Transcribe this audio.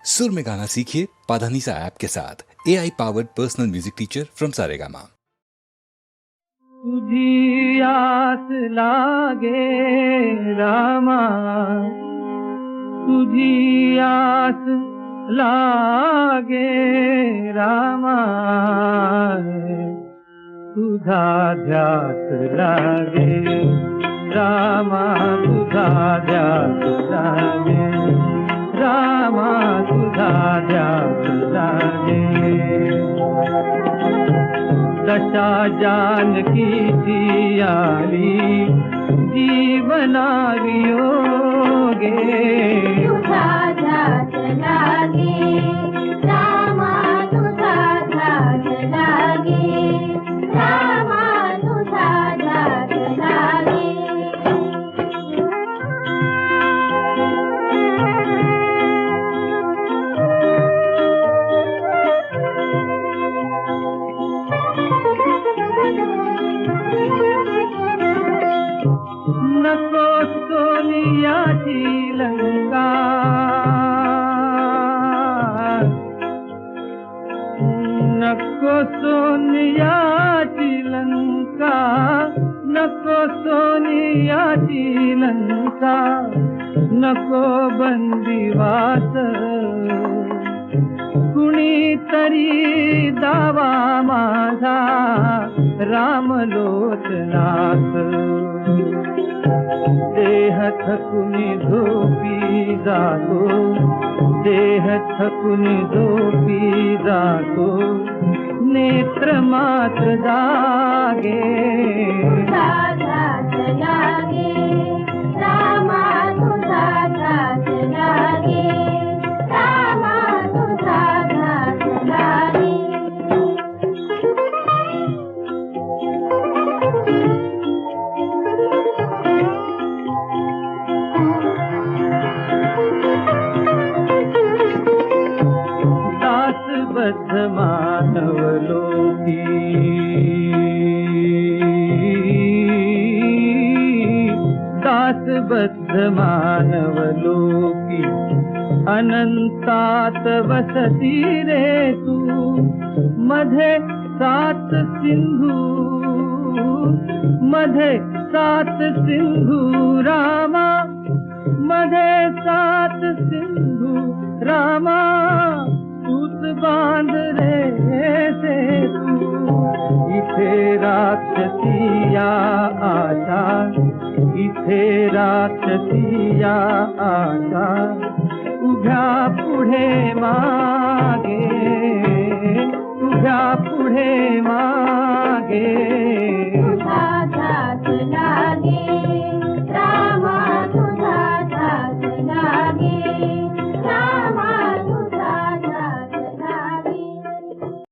सुर में गाना सीखिए पाधानीसा ऐप के साथ। AI powered personal music teacher from Saregama. तुझी आस लागे रामा, तुझी आस लागे रामा, तुझा ध्यास लागे रामा, तुझा ध्यास लागे रामा, तुझा ध्यास लागे। दशा जानकीची आली जीवना वियोगे, तुझा ध्यास लागे रामा, तुझा ध्यास लागे रामा, तुझा ध्यास लागे। नको सोनियाची लंका, नको सोनियाची लंका, नको सोनियाची लंका, नको बंदिवास, कुणीतरी दावा माझा रामलोचनास। देह थकुनी झोपी जातो, देह थकुनी झोपी जातो, नेत्र मात्र जागे, तुझा ध्यास लागे रामा, तुझा ध्यास लागे रामा, तुझा ध्यास लागे। दासबद्ध मानव लोकी, दासबद्ध मानव लोकी, अनंतात वसती रे तू, मध्ये सात सिंधू, मध्ये सात सिंधू रामा, मध्ये सात सिंधू रामा, तूच बांध रे से तू। इथे राक्षसिया आशा, इथे राक्षसिया आशा, उभ्या पुढे मागे, उभ्या पुढे मागे